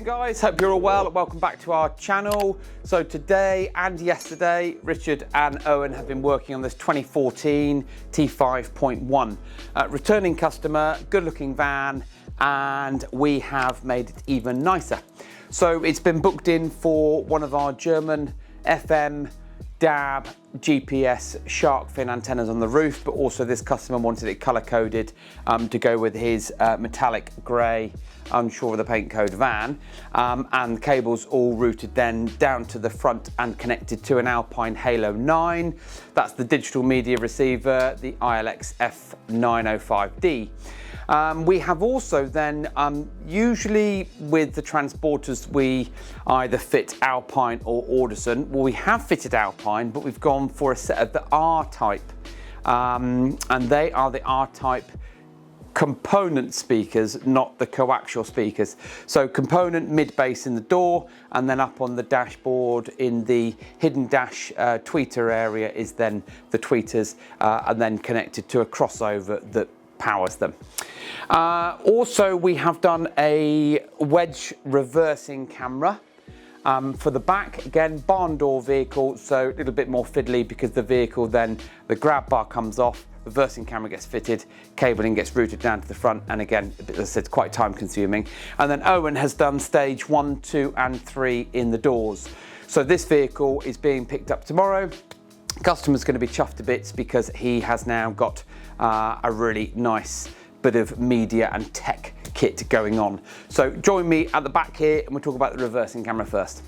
Morning guys, hope you're all well. Welcome back to our channel. So today and yesterday, Richard and Owen have been working on this 2014 T5.1. Returning customer, good looking van, and we have made it even nicer. So it's been booked in for one of our German FM, DAB, GPS shark fin antennas on the roof, but also this customer wanted it color coded to go with his metallic grey, unsure of the paint code van, and cables all routed then down to the front and connected to an Alpine Halo 9. That's the digital media receiver, the ILX F905D. We have also then, usually with the transporters, we either fit Alpine or Audison. Well, we have fitted Alpine, but we've gone for a set of the R-type, and they are the R-type component speakers, not the coaxial speakers. So component mid-bass in the door, and then up on the dashboard in the hidden dash tweeter area is then the tweeters, and then connected to a crossover that powers them. Also, we have done a wedge reversing camera for the back. Again, barn door vehicle, so a little bit more fiddly because the vehicle then, the grab bar comes off, reversing camera gets fitted, cabling gets routed down to the front, and again, as I said, quite time consuming. And then Owen has done stage 1, 2 and 3 in the doors. So this vehicle is being picked up tomorrow. Customer's going to be chuffed to bits because he has now got a really nice bit of media and tech kit going on. So join me at the back here and we'll talk about the reversing camera first.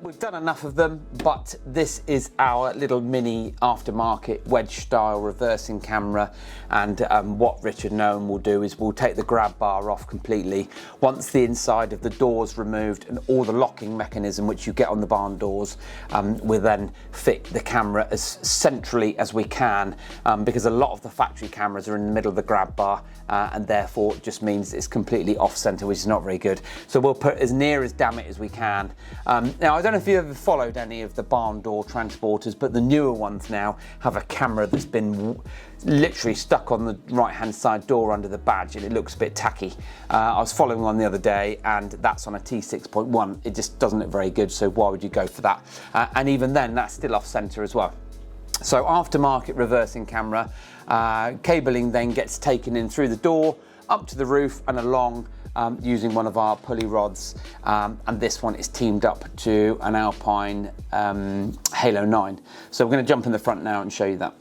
We've done enough of them, but this is our little mini aftermarket wedge style reversing camera, and what Richard and Owen will do is we'll take the grab bar off completely. Once the inside of the door's removed and all the locking mechanism which you get on the barn doors, we'll then fit the camera as centrally as we can, because a lot of the factory cameras are in the middle of the grab bar, and therefore it just means it's completely off center, which is not very good. So we'll put as near as damn it as we can. Now, I don't know if you ever followed any of the barn door transporters, but the newer ones now have a camera that's been literally stuck on the right hand side door under the badge, and it looks a bit tacky. I was following one the other day, and that's on a T6.1. It just doesn't look very good, so why would you go for that? And even then, that's still off center as well. So aftermarket reversing camera, cabling then gets taken in through the door, up to the roof and along, using one of our pulley rods, and this one is teamed up to an Alpine Halo 9. So we're going to jump in the front now and show you that.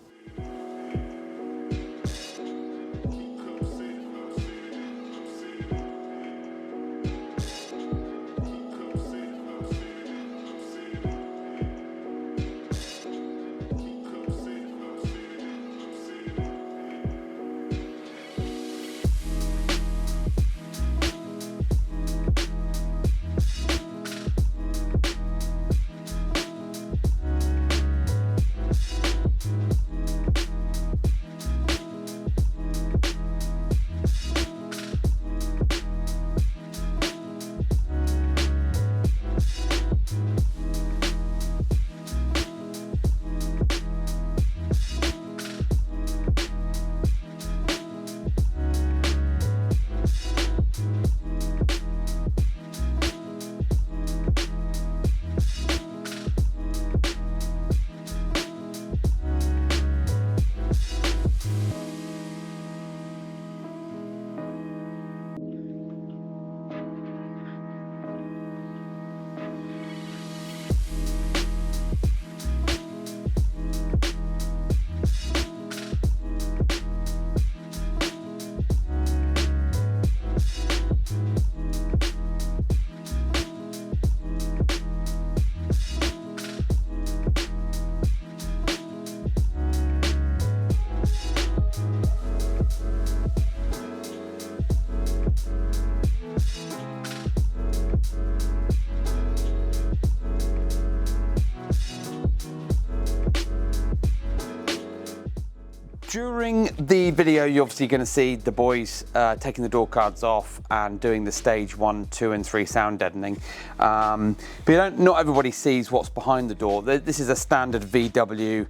during the video, you're obviously going to see the boys taking the door cards off and doing the stage 1, 2 and 3 sound deadening. But not everybody sees what's behind the door. This is a standard VW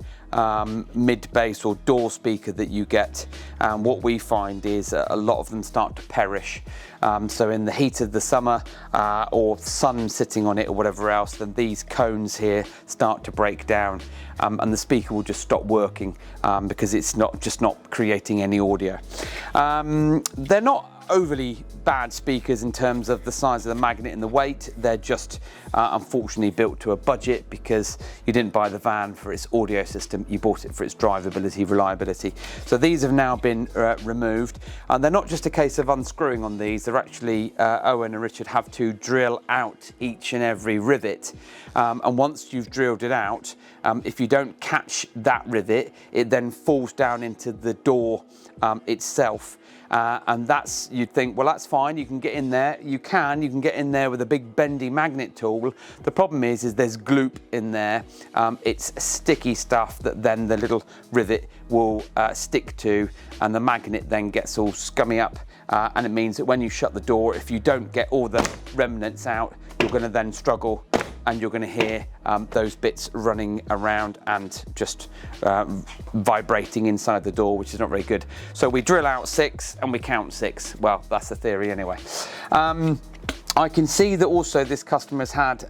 mid-bass or door speaker that you get. What we find is a lot of them start to perish. So in the heat of the summer or sun sitting on it or whatever else, then these cones here start to break down and the speaker will just stop working because it's not creating any audio. They're not overly bad speakers in terms of the size of the magnet and the weight. They're just unfortunately built to a budget because you didn't buy the van for its audio system, you bought it for its drivability, reliability. So these have now been removed, and they're not just a case of unscrewing on these. They're actually, Owen and Richard have to drill out each and every rivet, and once you've drilled it out, if you don't catch that rivet, it then falls down into the door itself. And you'd think, well, that's fine, you can get in there. You can get in there with a big bendy magnet tool. The problem is there's gloop in there. It's sticky stuff that then the little rivet will stick to, and the magnet then gets all scummy up. And it means that when you shut the door, if you don't get all the remnants out, you're going to then struggle, and you're going to hear those bits running around and just vibrating inside the door, which is not very good. So we drill out 6 and we count 6. Well, that's the theory anyway. I can see that also this customer has had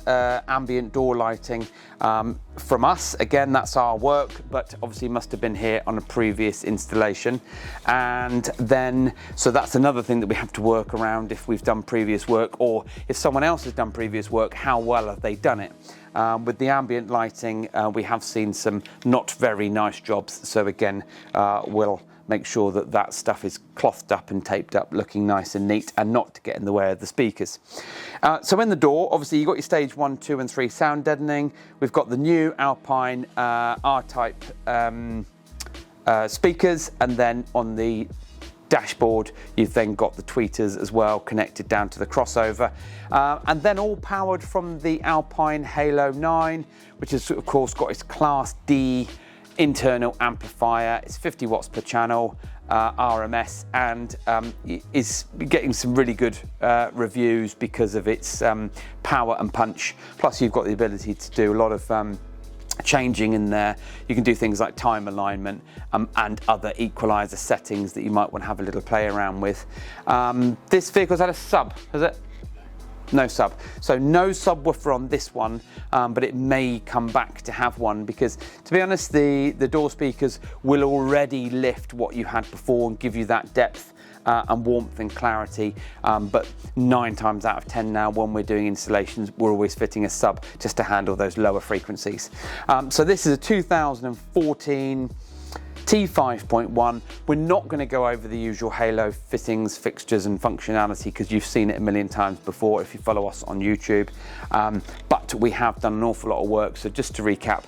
ambient door lighting from us. Again, that's our work, but obviously must have been here on a previous installation. And then, so that's another thing that we have to work around if we've done previous work, or if someone else has done previous work, how well have they done it? With the ambient lighting, we have seen some not very nice jobs. So again, we'll make sure that that stuff is clothed up and taped up, looking nice and neat, and not to get in the way of the speakers. So in the door, obviously you've got your stage 1, 2 and 3 sound deadening. We've got the new Alpine R-type speakers, and then on the dashboard you've then got the tweeters as well connected down to the crossover, and then all powered from the Alpine Halo 9, which has of course got its Class D internal amplifier. It's 50 watts per channel, RMS, and is getting some really good reviews because of its power and punch. Plus you've got the ability to do a lot of changing in there. You can do things like time alignment and other equalizer settings that you might want to have a little play around with. This vehicle's had a sub, has it? No sub. So no subwoofer on this one, but it may come back to have one because, to be honest, the door speakers will already lift what you had before and give you that depth and warmth and clarity, but 9 times out of 10 now when we're doing installations, we're always fitting a sub just to handle those lower frequencies. So this is a 2014 T5.1. We're not going to go over the usual Halo fittings, fixtures and functionality because you've seen it a million times before if you follow us on YouTube, but we have done an awful lot of work. So just to recap,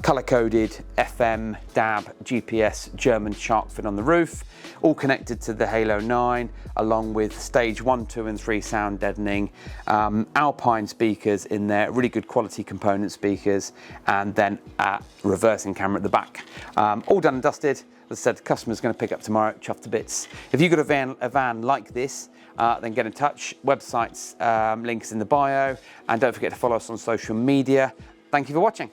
color-coded FM, DAB, GPS, German shark fin on the roof, all connected to the Halo 9, along with stage 1, 2 and 3 sound deadening, Alpine speakers in there, really good quality component speakers, and then a reversing camera at the back. All done and dusted. As I said, the customer's going to pick up tomorrow, chuffed to bits. If you've got a van like this, then get in touch. Websites, links in the bio, and don't forget to follow us on social media. Thank you for watching.